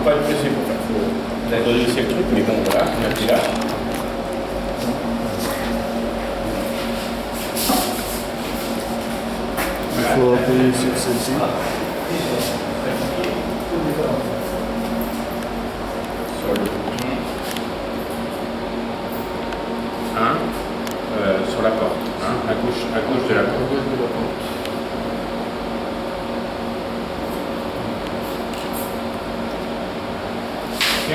faut pas être pressé pour faire. Faut redresser le truc, mais bon, voilà, on a là. Il faut appuyer sur celle-ci. Sur le bouton 1, sur la porte, hein, à gauche de la porte. Ok.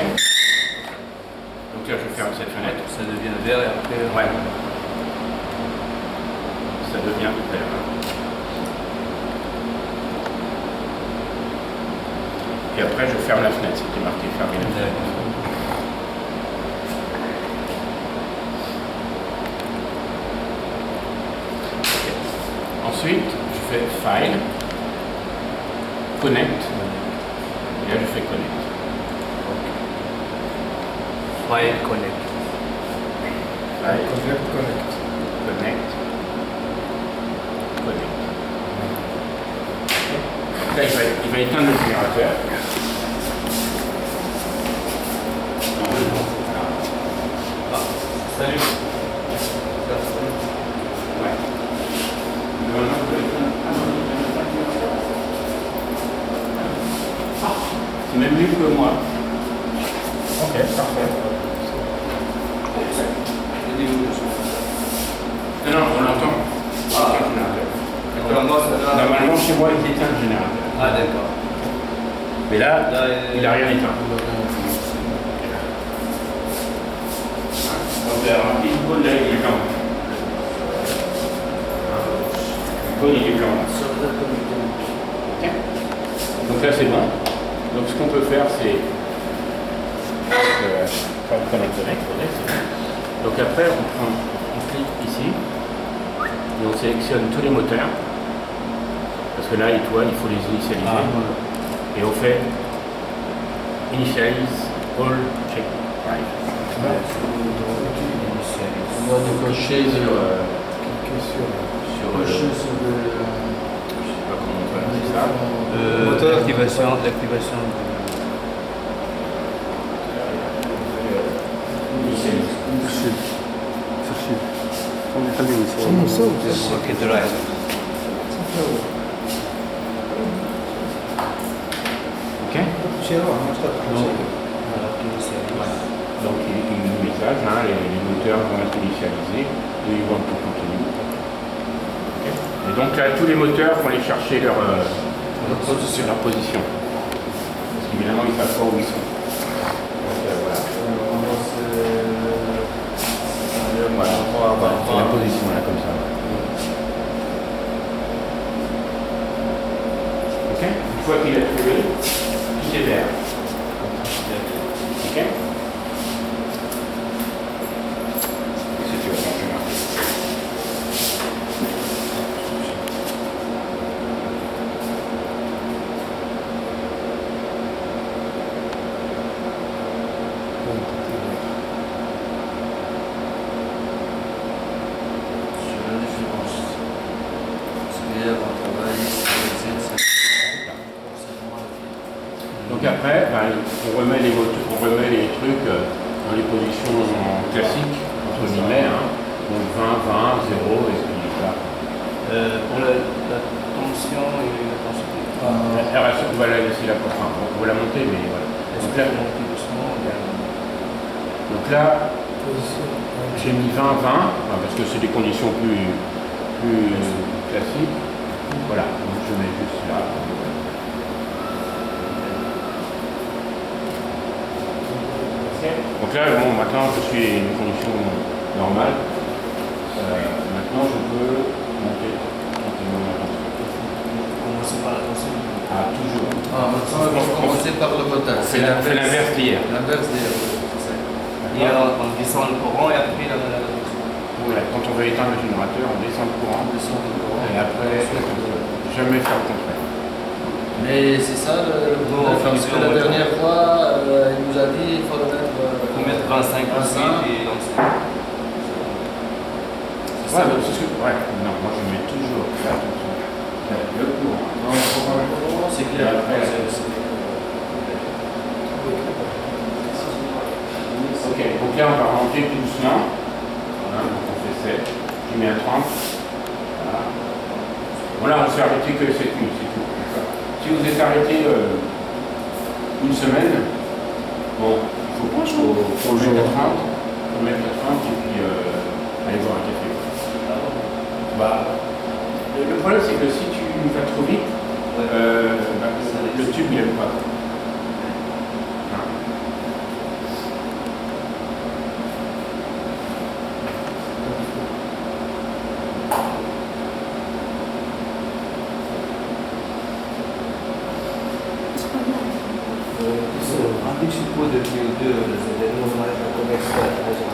Donc là, je ferme cette fenêtre. Ça devient vert et après. Ouais. Ça devient vert. Et après, je ferme la fenêtre. C'était marqué fermer la fenêtre. Okay. Ensuite, je fais File, Connect. Et là, je fais Connect. File Connect. File, Connect. Connect. Connect. Là, il va éteindre le générateur. Salut. Ouais. C'est même mieux que moi. Ok, parfait. Non, on l'entend. Ah. Normalement, chez moi, il éteint le générateur. Ah, d'accord. Mais là, il n'a rien éteint. Donc, il code là, il est blanc. Le code, il est blanc. Ok. Donc là, c'est bon. Donc, ce qu'on peut faire, c'est faire le connect. Donc après, on clique ici et on sélectionne tous les moteurs. Parce que là, il faut les initialiser. Et on fait Initialize All Check Drive. On va décocher Sur sur le. je sais pas comment on peut appeler ça. Moteur l'activation. Ok, drive. Ok. Donc il nous message, hein, les moteurs vont être initialisés et ils vont tout continuer. Okay. Et donc là, tous les moteurs vont aller chercher leur position. Parce qu'évidemment, ils ne savent pas où ils sont. Donc voilà. Voilà, c'est la position là comme ça. Ok. Une fois qu'il a trouvé, tout est vert. Ok. Donc après, on remet les trucs dans les positions classiques, entre guillemets, hein. Donc 20, 20, 0, et puis voilà. Pour la tension et la tension. On va la laisser là pour ça. On va la monter, mais voilà. Donc là, j'ai mis 20, 20, parce que c'est des conditions plus classiques. Voilà, donc je mets juste là. Donc là, bon, maintenant je suis à une condition normale. Maintenant je peux monter tranquillement la tension. Commencer par la tension. Ah, toujours. Ah, maintenant il faut commencer par le contact. C'est l'inverse d'hier. L'inverse d'hier. Hier, on descend le courant et après la tension. Voilà, quand on veut éteindre le générateur, on descend le courant. Et après, jamais faire le contraire. Mais c'est ça le problème, parce que la dernière fois, il nous a dit qu'il faut le mettre. Faut mettre 25 aussi et donc c'est. Ouais, non, moi je mets toujours faire attention. Le courant. Non, c'est clair. là, on va rentrer tout doucement. Voilà, donc on fait 7. Je mets un 30. Voilà. Voilà, on s'est arrêté que cette nuit, c'est tout. Si vous êtes arrêté une semaine, bon, il faut mettre à 30. Faut mettre à 30 et puis aller boire un café. Bah, le problème, c'est que si tu vas trop vite, le tube n'aime pas. عندك شي بودر كيوديو زعما نورمال كونيكسيون حاجه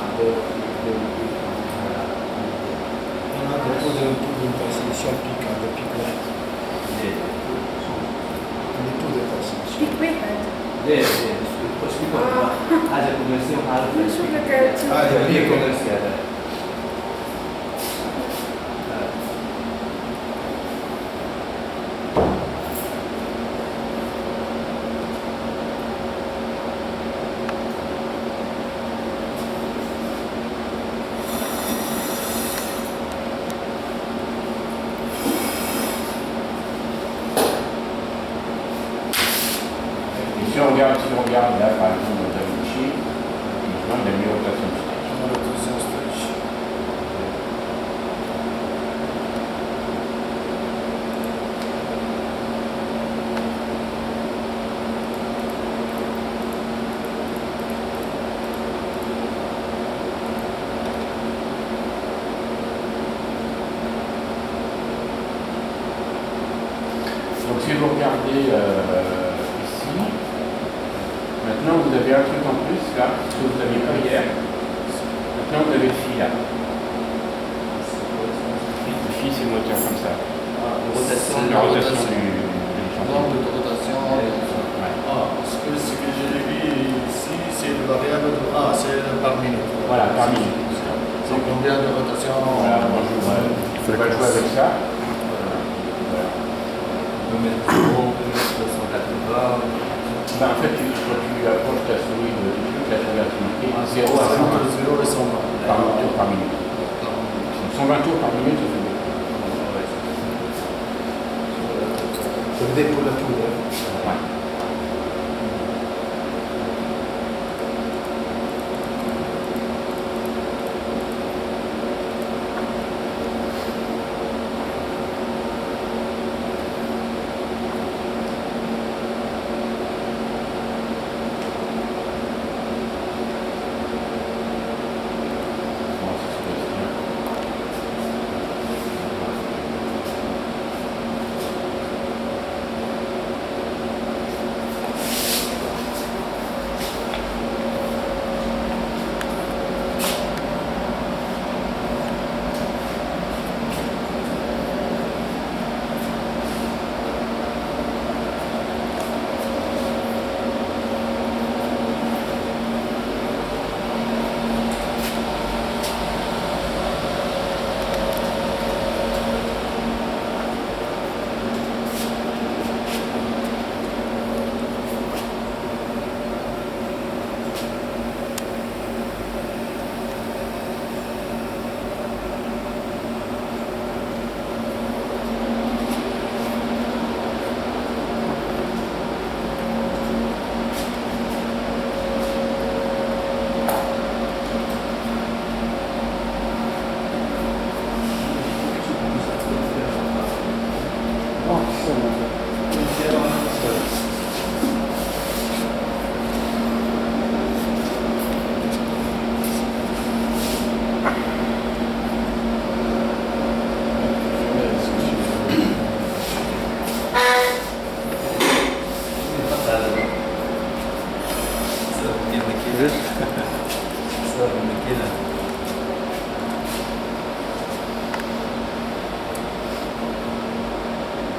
Si on regarde là, par exemple, dans Da Vinci, on a mis rotation stage. Donc si vous regardez ici, maintenant vous avez un truc en plus là, que vous n'aviez pas hier. Maintenant vous avez le fil là. Le fil c'est le moteur comme ça. La rotation du Nombre de rotation. Parce que ce que j'ai vu ici, c'est le variable de c'est par minute. Voilà, par minute. C'est combien de rotation? Voilà, moi je vais jouer avec ça. On peut mettre 0, on peut mettre 280. Ben, en fait, quand tu approches ta souris du truc, la souris a marqué 0 à 120. 0 et 120. Par tour par minute. 120 tours par minute, ça fait beaucoup. Ça veut dire pour la tour. Ouais.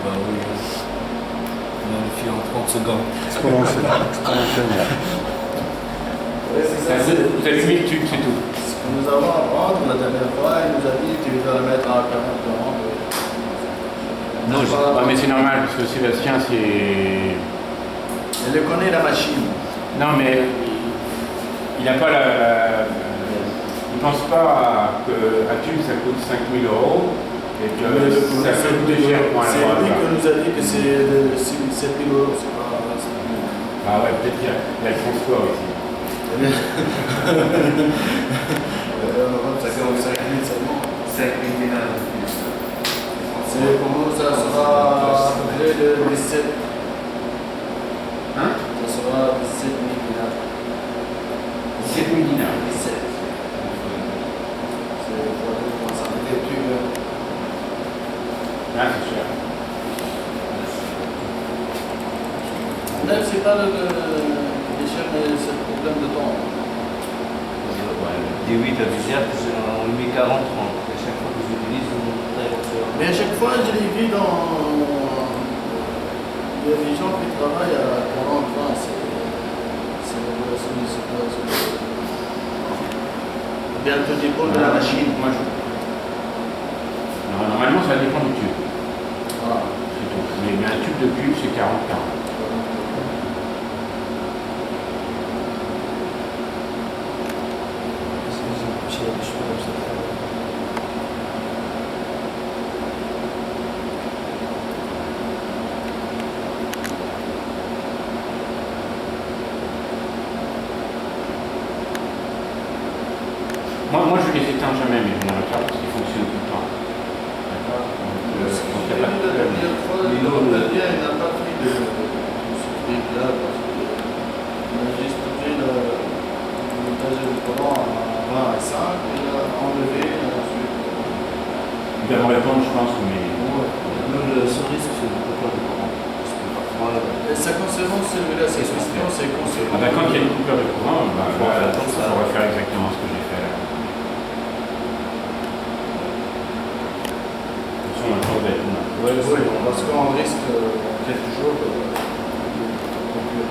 Bah oui. On a le fil en 30 secondes. Exponentiel. Vous allumez le tube, c'est tout. Ce que nous avons à prendre, la dernière fois, il nous a dit tu vas le mettre à 40 Non, mais c'est normal, parce que Sébastien, c'est... Elle connaît la machine. Non, mais n'a pas il pense pas qu'un tube ça coûte 5 000 € et que ça peut coûter cher pour un laboratoire. C'est lui qui nous a dit que c'est 7 000 €. Ah ouais, peut-être qu'il y a le transport ici. Ça commence à 5 000 seulement. 5 000 dinars. Pour nous, ça sera à peu près de 17. Hein? Ça sera 17 000 dinars. 17 000 dinars. 17. C'est pour ça des tubes. Ah, c'est cher. Même c'est pas le cher, mais c'est le problème de temps. Des 8 à 10 on met 40-30. À chaque fois que j'utilise, on très cher. Mais à chaque fois, je les vis dans. Il y a des gens qui travaillent à 40-20. C'est bien tout dépend de la machine. Moi, normalement, ça dépend du tube. Ah. C'est tout. Mais un tube de pub, c'est 40-40. Moi, je les éteins jamais, mes générateurs, parce qu'ils fonctionnent tout le temps. D'accord. Donc, il n'y a pas de problème. Il n'a pas pris de ce truc-là parce qu'on a juste pris le montage du courant à 20 et 5 et il a enlevé ensuite. Ils doivent répondre, je pense, mais. Le risque, c'est de coupure de courant. Ça concernant celui-là, cette question, c'est concernant. Quand il y a une coupure de courant, on va faire exactement ce que j'ai fait là. On a le temps d'être là. Oui, parce qu'on risque quelques jours de coupure.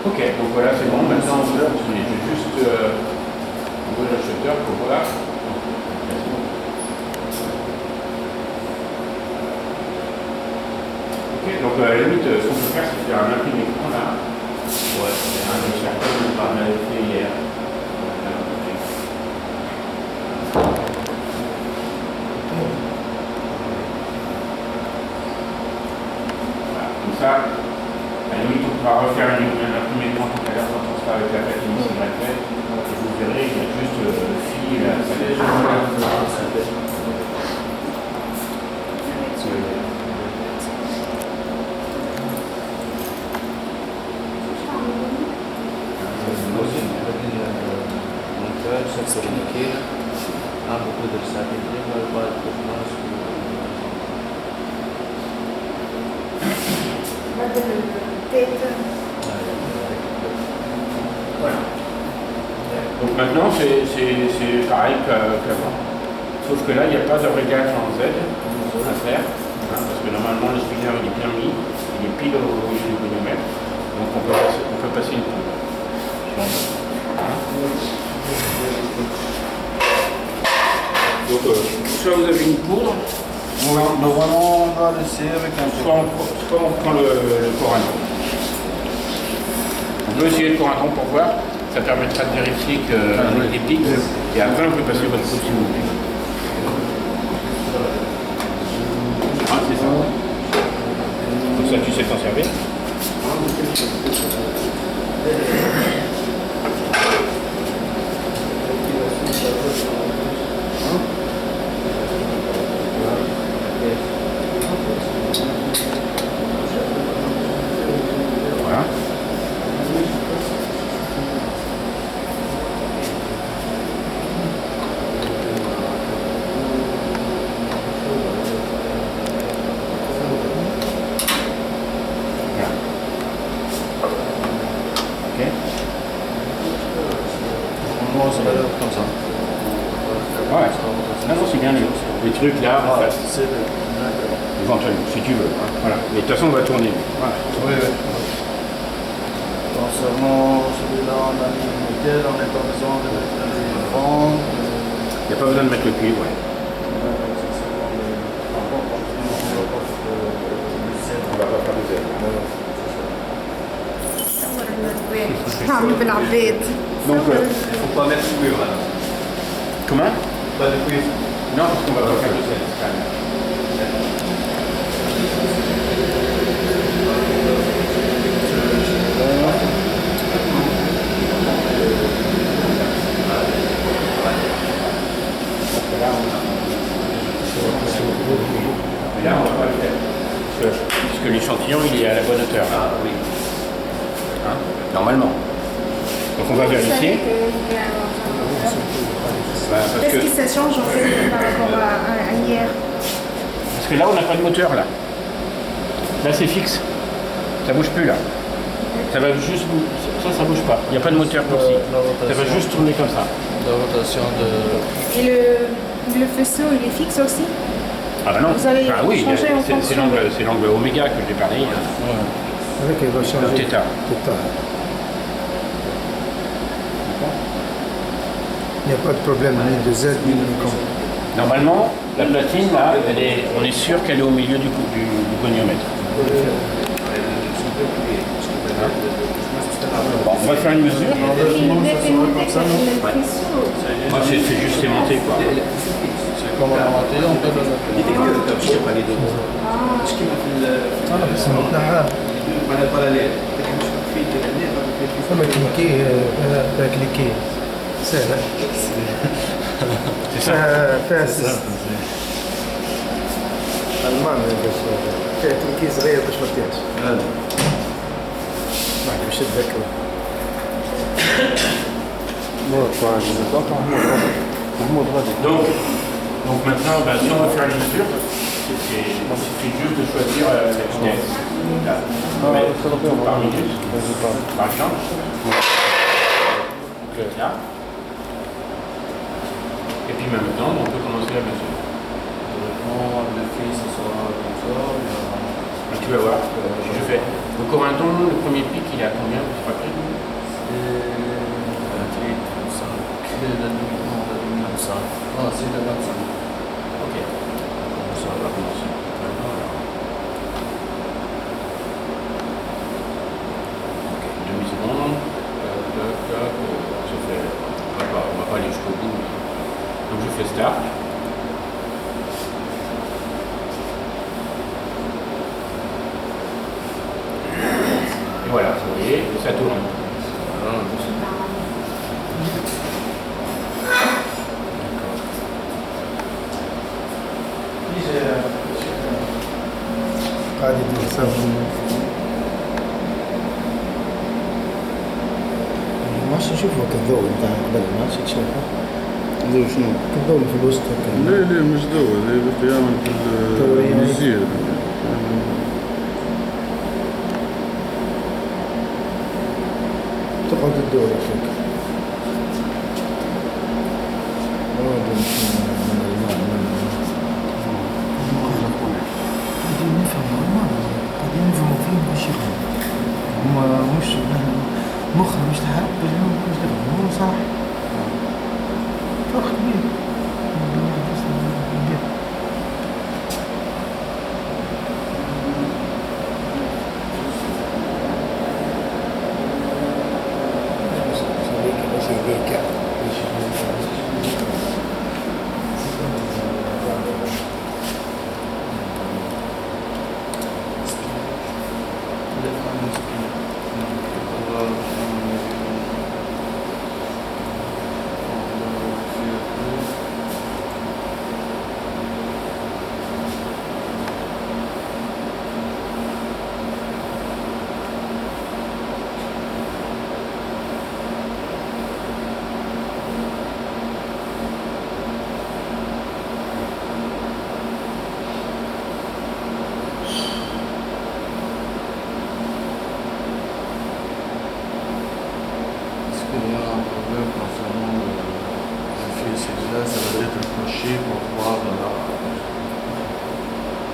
Ok, donc voilà, c'est bon. Maintenant, on peut continuer. Je vais juste ouvrir le shutter pour voir. Ok, donc à la limite, ce qu'on peut faire, c'est faire un imprimé d'écran là. Ouais, c'est un des certains qu'on avait fait hier. Voilà, comme ça. À la limite, on pourra refaire un imprimé d'écran tout à l'heure quand on sera avec la plaque initiale faite. Et vous verrez, il y a juste le fil, ça laisse. Montage, ça communiquer. Beaucoup de ça, Voilà. Donc maintenant, c'est pareil qu'avant. Sauf que là, il n'y a pas de réglage en Z à faire. Parce que normalement, le spinner il est bien mis. Il est pile au volumétrie. Donc on peut passer une poudre. Donc, soit vous avez une poudre, Normalement, on va laisser avec un soit on prend le Coranton. On peut essayer le Coranton pour voir, ça permettra de vérifier qu'on a des pics, et après on peut passer votre poudre si vous voulez. Ah, c'est ça. Comme ça tu sais t'en servir. Voilà. Ok. Normalement, ça va être comme ça. Ouais. Non, c'est bien les trucs là, en fait. C'est Éventuellement, si tu veux. Voilà. Mais de toute façon, on va tourner. Voilà. Oui, oui. Concernant celui-là, on a mis le nickel, on n'a pas besoin de mettre le vent. Il n'y a pas besoin de mettre le cuivre, ouais. عامل بالعباد. Donc, Faut pas mettre cuir là. comment? Pas de cuir. Non, parce qu'on va pas faire de sel. Là, on va pas le faire. Parce que l'échantillon, il est à la bonne hauteur. Ah oui. Hein, normalement. Donc on va vérifier. Parce Qu'est-ce que, qui ça change en fait par rapport à hier? parce que là, on n'a pas de moteur là. Là, c'est fixe. Ça bouge plus là. Ça va juste ça bouge pas. Il n'y a pas de moteur pour ci. Ça va juste tourner comme ça. La rotation de. Et le faisceau, il est fixe aussi? Ah bah non. Vous avez Ah oui, changé en c'est fonction l'angle oméga que j'ai parlé. Avec il va changer. Theta. Theta. Il n'y a pas de problème ni de Z ni de con. Normalement, la platine là, on est sûr qu'elle est au milieu du goniomètre. Bon, on va faire une mesure. Moi, c'est juste sémenté quoi. C'est comme on a monté, on peut le détecteur de تبشير على دو مش كيما في بس مقنعة على الباراليل لكن مش في فما كليكي كليكي سهلة C'est ça. فيها ألمان باش فيها كليكي صغير باش ما تطيحش باش تذكر Donc maintenant, bah, si on veut faire les mesures, il suffit juste de choisir la vitesse. Là, on va mettre tout par minute, par exemple. Donc là. Et puis maintenant, on peut commencer la mesure. Le fil, ce sera comme ça. Et tu vas voir, je fais. Le Corenton, le premier pic, il est à combien? C'est pas près? C'est 28, 35. Le demi, 25. Ah, c'est le 25. Ok. Ça va commencer. Ok, demi-seconde. Je fais. On va pas aller jusqu'au bout. Donc je fais start. Et voilà, vous voyez, ça tourne. قاعد يدير سوا ما عادش نشوفه كالضوء نتاع قبل ما عادش تشوفه ضوء شنو؟ كالضوء اللي في الوسط هكا لا لا مش ضوء هذا يعمل في الجزيرة تقعد تدور هكاك قاعدين نفهموا قاعدين نفهموا فيهم واش يخدم هما مش مخنا مش تحرك بالهم مش تفهم هو صح فرق كبير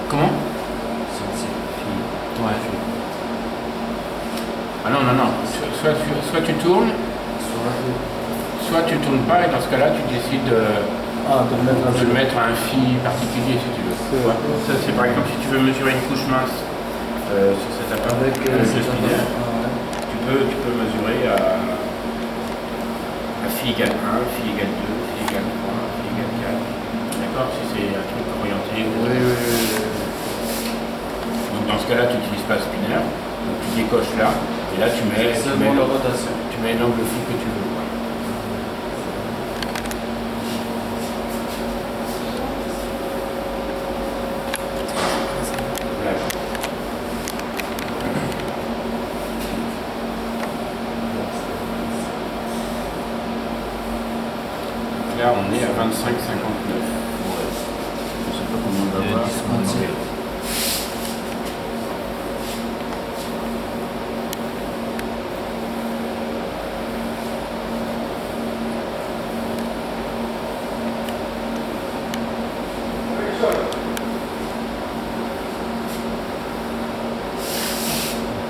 Comment? Ouais. Ah non, non, non. Soit tu tournes, soit tu tournes pas, et dans ce cas-là, tu décides de le mettre à un phi particulier si tu veux. Ouais. Ça, c'est par exemple si tu veux mesurer une couche mince sur cet appareil avec le spinner. Tu peux mesurer à phi égale 1, phi égale 2, phi égale 3, phi égale 4. D'accord? Si c'est un truc orienté. Oui. Donc dans ce cas-là, tu n'utilises pas le spinner. Donc tu décoches là. Et là, tu mets Seulement la rotation. tu mets l'angle phi que tu veux. Là, on est à 25,59. Je ne sais pas combien on va voir. Je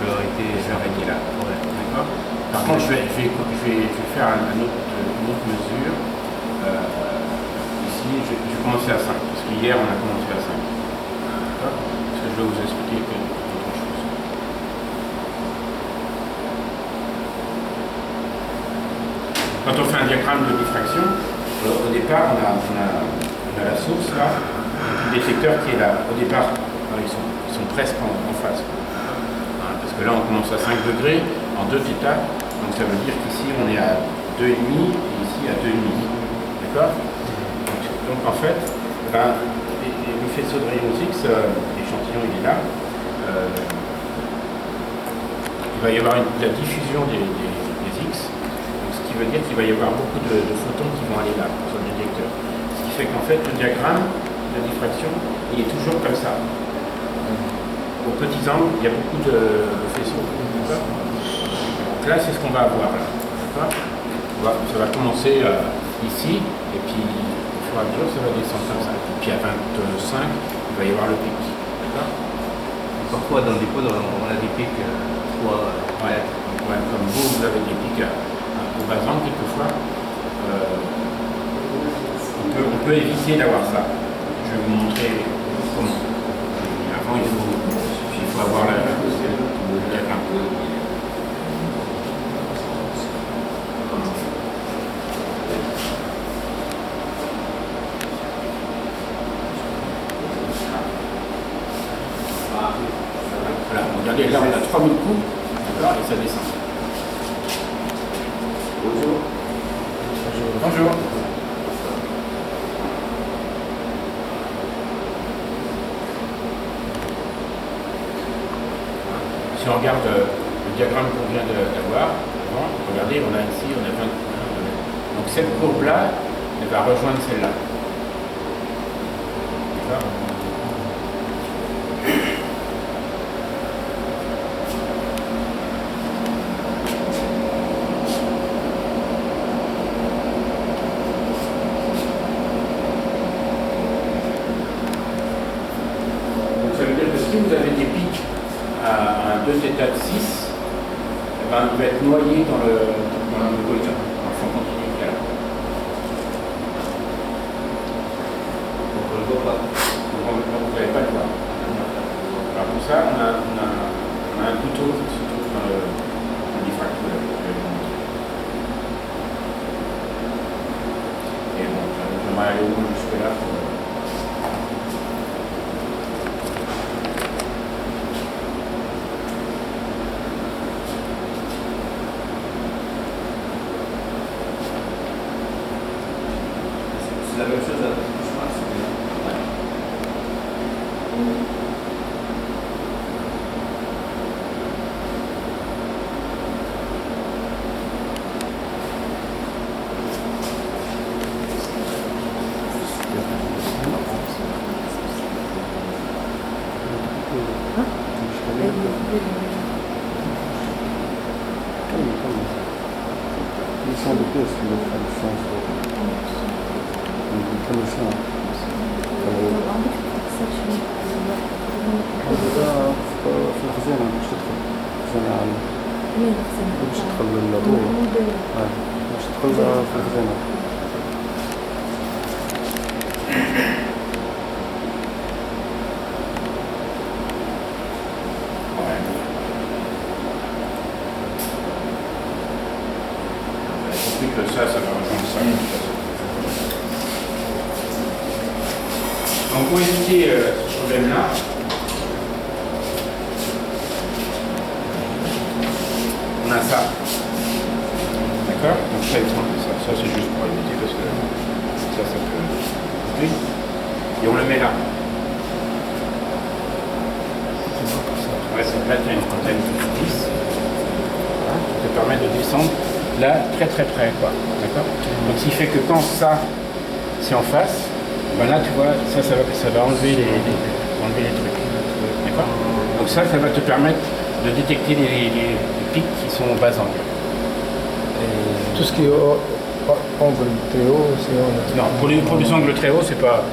vais arrêter là. D'accord. Par contre, je vais faire une autre mesure. Ici, je vais commencer à 5, parce qu'hier on a commencé à 5. D'accord. Parce que je vais vous expliquer autre chose. Quand on fait un diagramme de diffraction, au départ on a la source là, le détecteur qui est là. Au départ, ils sont presque en face. Parce que là on commence à 5 degrés en 2 θ, donc ça veut dire qu'ici on est à 2,5 et ici à 2,5. D'accord. Donc en fait, le faisceau de rayons X, l'échantillon il est là, il va y avoir la diffusion des X, donc ce qui veut dire qu'il va y avoir beaucoup de photons qui vont aller là, sur le détecteur. Ce qui fait qu'en fait, le diagramme de diffraction, il est toujours comme ça. Aux petits angles, il y a beaucoup de faisceaux. Donc là, c'est ce qu'on va avoir là. Ça va commencer ici, et puis au fur et à mesure, ça va descendre comme ça. Et puis à 25, il va y avoir le pic. Parfois, dans des pods, on a des pics 3, 4. Ouais, comme vous avez des pics au bas angle, quelquefois, on peut éviter d'avoir ça. Je vais vous montrer comment. Avant, il faut avoir le diagramme. Voilà, regardez, là on a 3000 coups, d'accord, et ça descend. Bonjour. Bonjour. Si on regarde le diagramme qu'on vient d'avoir, regardez, on a ici, on a 20. Donc cette courbe-là, elle va rejoindre celle-là. D'accord. Si vous avez des pics à un 2θ de 6, eh ben, il va être noyé dans le fond continu qu'il y a là. Donc on ne le voit pas. Donc vous n'allez pas le voir. Alors pour ça, on a un couteau qui se trouve dans le diffracteur. Et bon, j'aimerais aller au moins jusque-là pour... La même chose à Schwarz. في الخزانة باش تدخل الخزانة عالية باش تدخل للضوء باش تدخل في الخزانة. ça va rejoindre ça. De toute façon. Donc pour éviter ce problème-là, on a ça. D'accord? Donc ça, ça c'est juste pour éviter parce que ça peut. Oui. Et on le met là. Ouais, là, tu as une petite vis. Voilà, qui te permet de descendre là très très près, quoi. D'accord? Donc ce qui fait que quand ça c'est en face, ben là tu vois, ça va enlever les trucs. D'accord? Donc ça va te permettre de détecter les pics qui sont au bas angle. Tout ce qui est angle très haut, c'est Non, pour les angles très hauts, c'est pas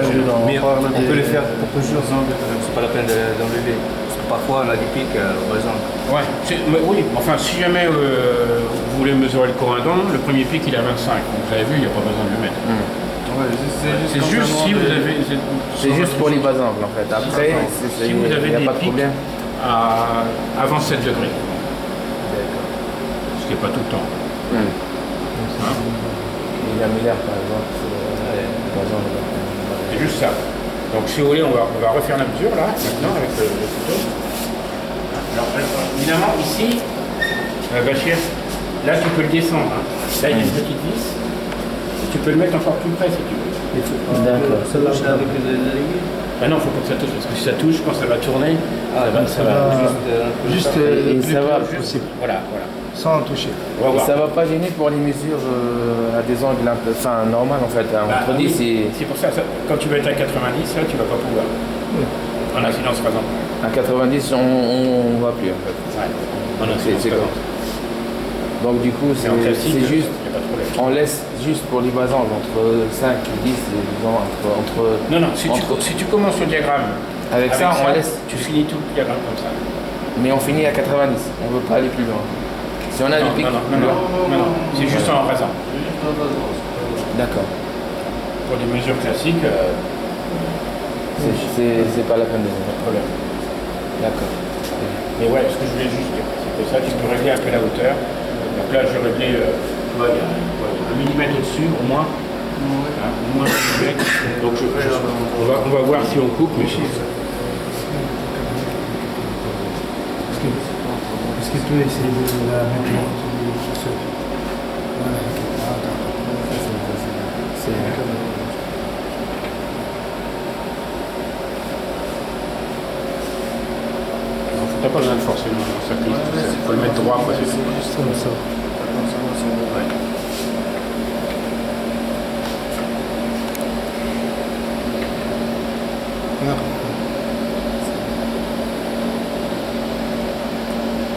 gênant. Mais on peut le faire pour plusieurs angles, c'est pas la peine d'enlever. Parce que parfois on a des pics au bas angle. Ouais, oui, enfin si jamais vous voulez mesurer le corindon, le premier pic il est à 25. Donc vous avez vu, il n'y a pas besoin de le mettre. Ouais, C'est juste si vous avez. C'est juste pour les bas angles en fait. Après, si vous avez il n'y a des pas de pics problème. avant 7 degrés. Ce qui n'est pas tout le temps. Hein? Il y a Miller par exemple, c'est bas angle. C'est juste ça. Donc si vous voulez, on va refaire la mesure là, maintenant, avec le couteau. Alors, évidemment, ici, Bachir, là tu peux le descendre. Hein. Là il y a une petite vis. Tu peux le mettre encore plus près si tu veux. D'accord. Ça marche avec les aiguilles. Ah non, il ne faut pas que ça touche, parce que si ça touche, quand ça va tourner, ça va juste Et ça va, possible, voilà. sans toucher. On va et voir. ça va pas gêner pour les mesures à des angles un peu, enfin normal en fait, entre 10 et C'est pour ça, quand tu vas être à 90, là, tu ne vas pas pouvoir. En incidence par exemple. à 90 on va plus en fait. Ouais. En incidence C'est par bon. exemple. Donc du coup Mais en classique, c'est juste, il n'y a pas de problème. on laisse juste pour les bas angles entre 5 et 10, disons, entre Non, si tu commences le diagramme, avec ça on laisse, tu finis tout le diagramme comme ça. mais on finit à 90, on veut pas aller plus loin. Si on a des pics, Non, c'est juste en rasant. d'accord, Pour des mesures classiques, c'est pas la peine de pas de problème. d'accord. Mais ouais, ce que je voulais juste dire, c'est que ça, tu peux régler un peu la hauteur. Donc là, je réglais, tu vois, il y a 1 millimètre au-dessus, au moins. Hein, au moins 1 millimètre. Donc on va voir si on coupe, mais si. Est-ce que tu peux essayer de la mettre sur ce... Voilà, T'as pas besoin de forcer ça glisse. Il faut le mettre droit, quoi, c'est tout. juste comme ça.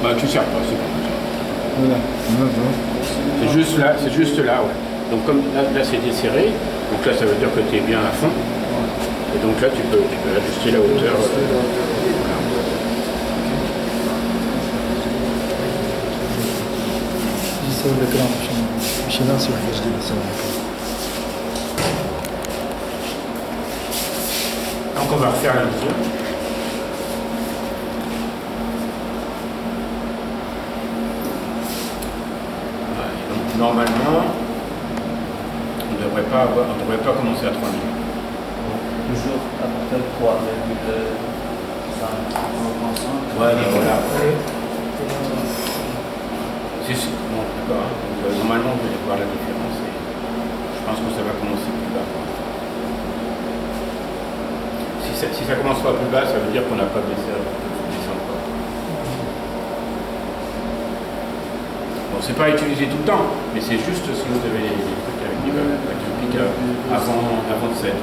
Bah, tu serres pas, c'est bon. Voilà. C'est juste là, ouais. Donc comme là c'est desserré, donc là ça veut dire que tu es bien à fond. Et donc là tu peux ajuster la hauteur. يسوي لك راه ماشي ناصي واحد جديد يسوي لك. Donc on va refaire la mesure. Ouais, donc, normalement, on ne devrait pas commencer à 3 000. Toujours à peu près 3,5. Ouais, mais voilà. Bon, d'accord. Hein. Donc, normalement, vous allez voir la différence. Et je pense que ça va commencer plus bas. Si ça commence pas plus bas, ça veut dire qu'on n'a pas baissé encore. Bon, c'est pas utilisé tout le temps, mais c'est juste si vous avez des trucs avec un pic avant de 7.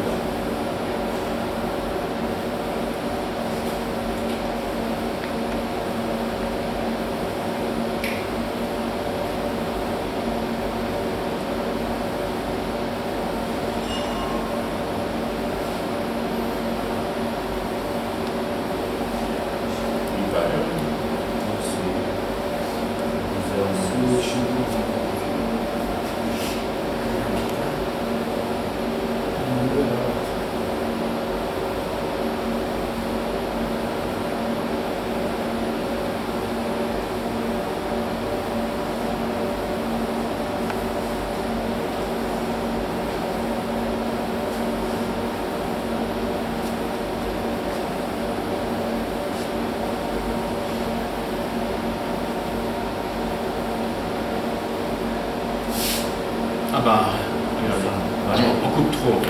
Ah bah, regardez. On coupe trop. On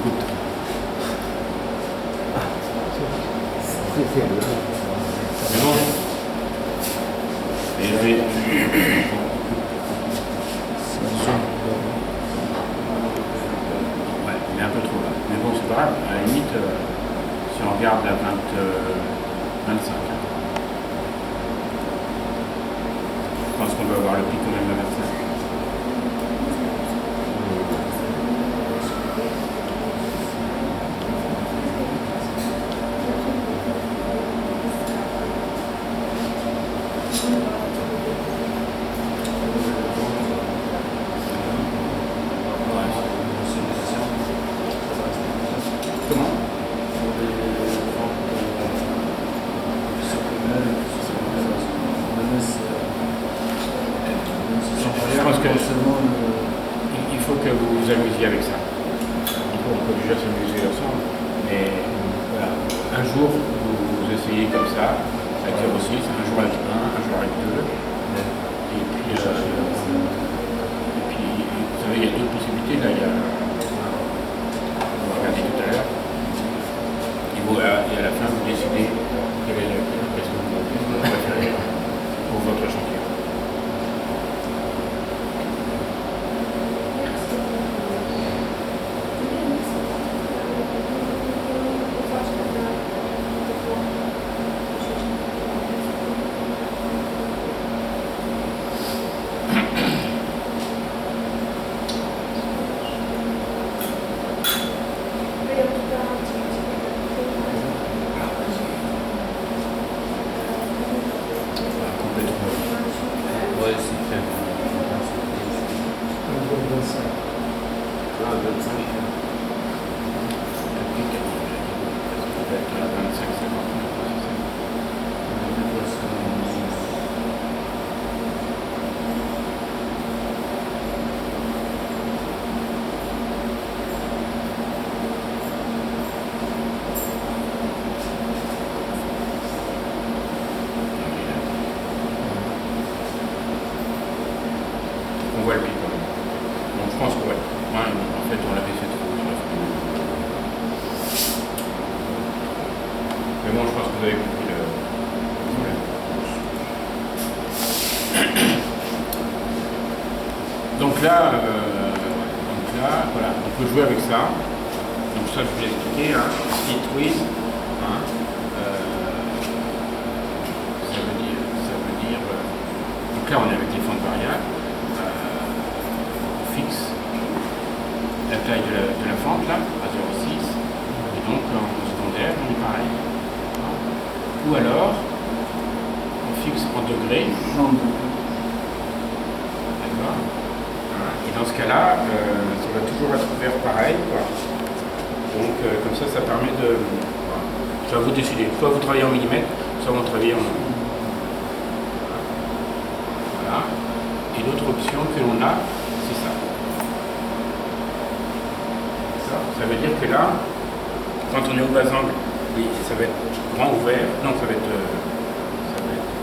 coupe trop. Mais bon. Et je vais... Ouais, il est un peu trop là. Mais bon, c'est pas grave. À la limite, si on regarde la 25. Je pense qu'on doit avoir le pic quand même à 25. Comment? Je pense que il faut que vous vous amusiez avec ça. On peut déjà s'amuser ensemble, mais voilà. Un jour, vous essayez comme ça, avec 0,6, un jour avec 1, un jour avec 2. Et puis, vous savez, il y a deux possibilités. Là, il y a, on va regarder tout à l'heure. Et à la fin, vous décidez quelle est qu'est-ce que vous préférez pour votre chantier. Ouais, c'est fait. On voit le pic quand même. Donc je pense que ouais. Ouais, en fait, on l'avait fait trop. Mais bon, je pense que vous avez compris le problème. Donc là, voilà, on peut jouer avec ça. Donc ça, je vous l'ai expliqué, hein. Speed twist, hein. Ça veut dire. Donc là, on est avec les fentes variables. On fixe la taille de la fente là, à 0,6. Et donc en secondaire, on est pareil. Ou alors, on fixe en degrés. D'accord. Et dans ce cas-là, ça va toujours être ouvert pareil, quoi. Donc comme ça, ça permet de... Voilà. Ça va vous décider. Soit vous travaillez en millimètres, soit vous travaillez en... Voilà. Et l'autre option que l'on a, c'est ça. Ça veut dire que là, quand on est au bas angle, oui, ça va être grand ouvert, non, ça va être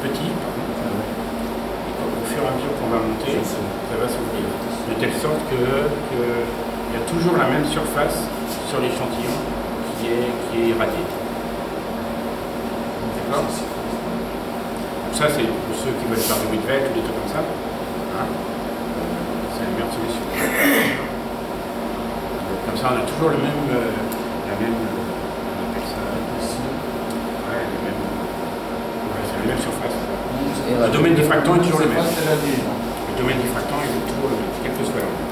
petit, pardon. Et au fur et à mesure qu'on va monter, ça va s'ouvrir. De telle sorte que il y a toujours la même surface sur l'échantillon qui est irradiée. D'accord? Ça, c'est pour ceux qui veulent faire du Whitvet ou des trucs comme ça. Hein? C'est la meilleure solution. Comme ça, on a toujours la même on appelle ça, ouais, c'est la même surface. Le domaine diffractant est toujours le même. Le domaine diffractant est toujours le même, quel que soit l'angle.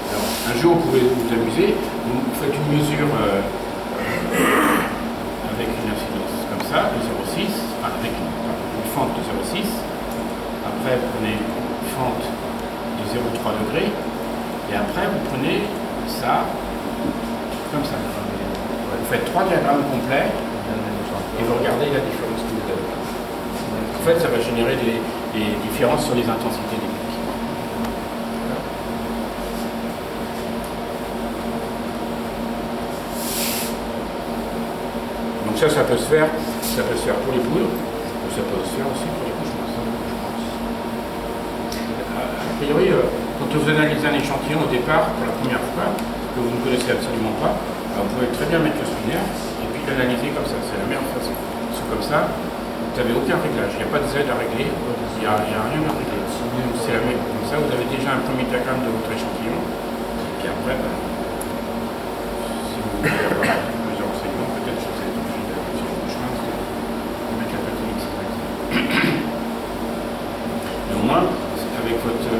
Alors, un jour, vous pouvez vous amuser, vous faites une mesure avec une incidence comme ça, de 0,6, avec une fente de 0,6. Après, vous prenez une fente de 0,3 degrés. Et après, vous prenez ça comme ça. Vous faites 3 diagrammes complets et vous regardez la différence que vous avez. En fait, ça va générer des différences sur les intensités des pics. Donc ça peut se faire pour les poudres, ou ça peut se faire aussi pour les couches. vous analysez un échantillon au départ, pour la première fois, que vous ne connaissez absolument pas, vous pouvez très bien mettre le spinner et puis l'analyser comme ça. C'est la meilleure façon. Parce que comme ça, vous n'avez aucun réglage. Il n'y a pas de Z à régler. Il n'y a rien à régler. C'est la même. Comme ça, vous avez déjà un premier diagramme de votre échantillon. Et puis après, si vous voulez avoir plusieurs enseignements, peut-être que vous êtes obligé d'aller sur le chemin de mettre la pathétique. Mais au moins, avec votre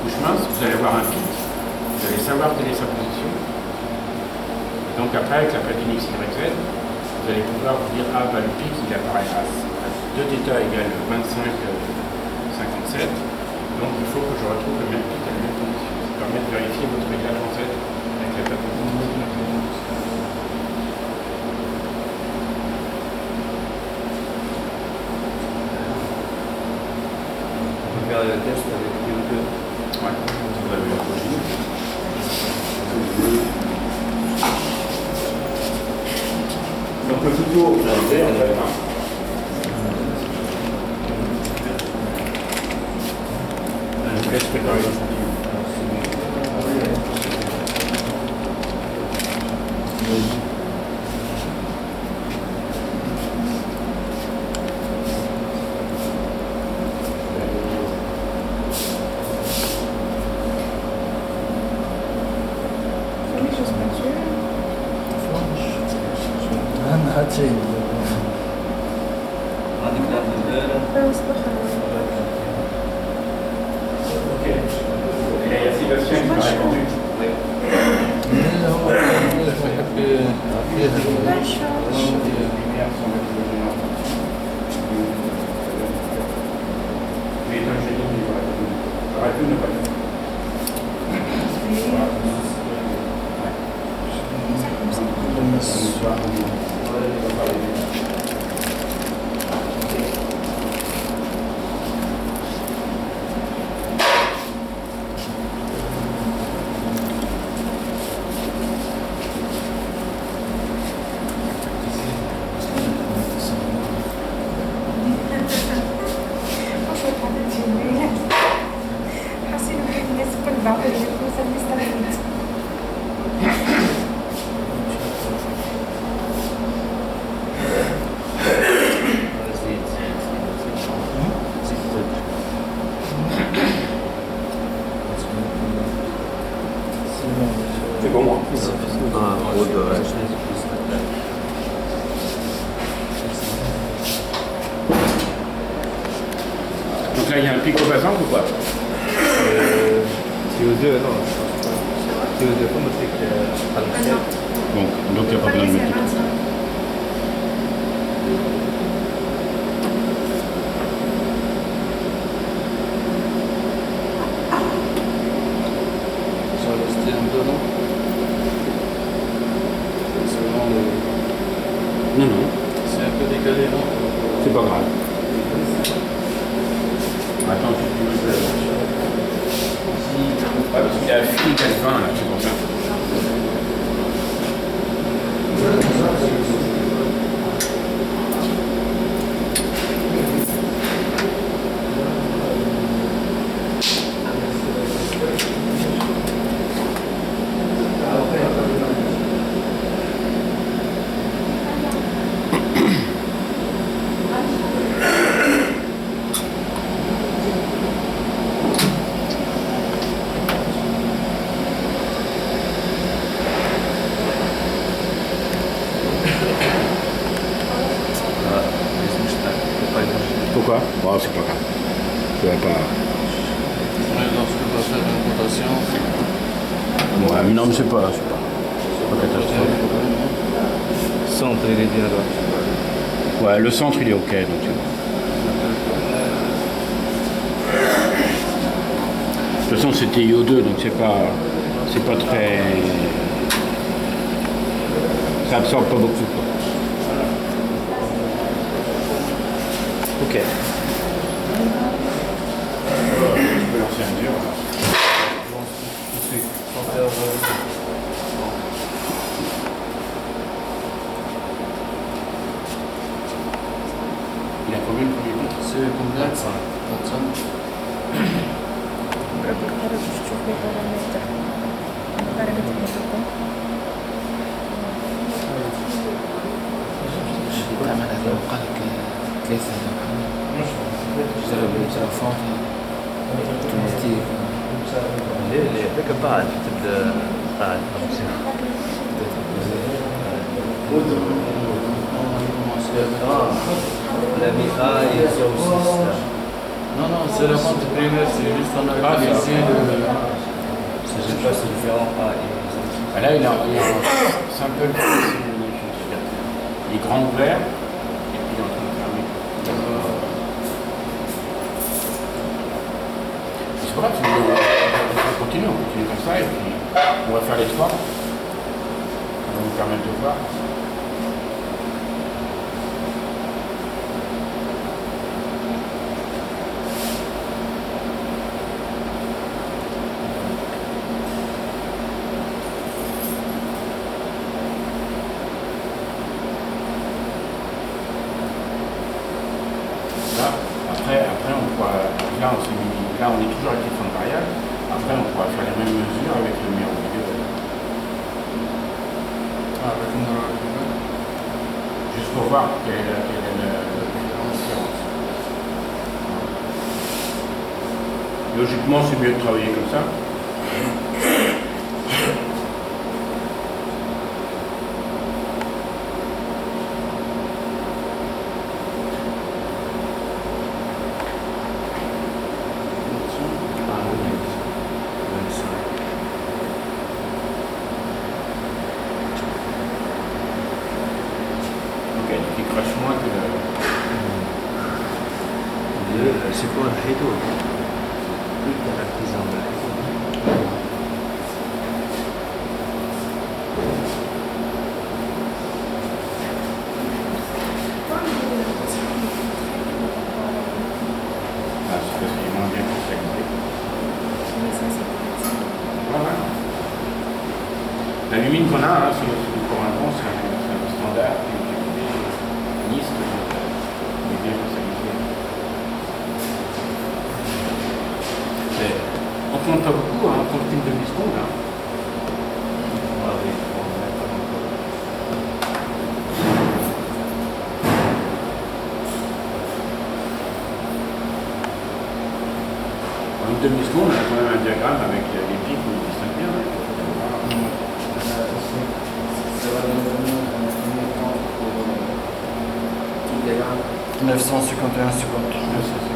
couche mince, vous allez avoir un pic. Vous allez savoir quelle est sa position. Et donc après, avec la platine XYZ, vous allez pouvoir vous dire, ah, le pic, il apparaît à 2 θ égale 25,57. Donc il faut que je retrouve le même pic à la même condition. Ça permet de vérifier votre réglage en Z avec la platine. On peut faire le test avec CO2. Ouais, vous avez la prochaine. Donc le couteau, en fait, je laisse préparer l'échantillon. أهم شيء هذه كلاب البارح. Ok. Et il y a Sébastien qui m'a répondu. اللي هو يحب يعطيها Mais comme je dis, j'aurais pu ne pas le faire. C'est bon, moi. Donc là, il y a un pic au bassin ou quoi? CO2, non. CO2, comment c'est que Donc il n'y a pas besoin de mettre du tout. Ça va rester un peu long. Selon le... Non, non, C'est un peu décalé, non? c'est pas grave. Attends, tu peux parce qu'il y a fini 20 là, c'est pour ça. Pourquoi? Oh, c'est pas grave. Tu vas pas. Lorsque tu vas faire une rotation, Ouais, mais non, mais c'est pas catastrophique. Centre, il est bien là. Ouais, le centre il est ok, donc c'est bon. De toute façon, c'était IO2, donc c'est pas très. Ça absorbe pas beaucoup, quoi. Ok. Je peux lancer un dur. Il a combien le premier pic? c'est combien? 400. تقرا بالقرب باش تشوف لي بارامتر عندكم. تعمل هذا وقالك 3 جرب التلفون اوتوماتيك هذاك بعد تبدا قاعد la MIA et ça aussi. Non, non, c'est la vente primaire, c'est juste qu'on a utilisé le. Je sais pas, c'est différent. Là, c'est un peu le il est grand ouvert et puis il est en train de fermer. C'est pas grave, on continue comme ça et puis on va faire les 3. Ça va nous permettre de voir. Après on pourra, là on est toujours avec les fonds variables, après on pourra faire les mêmes mesures avec le mur au milieu. Avec une Juste pour voir quelle est la différence. Logiquement c'est mieux de travailler comme ça. Qui crache moins que C'est quoi le rideau? Plus de l'artisan de rideau. c'est parce qu'il est moins bien consacré. Voilà. La lumine qu'on a, hein, pour un bon, c'est un standard qui est Nice, mais bien spécialisé. On ne compte pas beaucoup, hein, on compte une demi-seconde. Hein. En une demi-seconde, on a quand même un diagramme avec les pics où il distingue bien. Hein. Ça va nous donner un premier temps pour tout le diagramme. 951 secondes.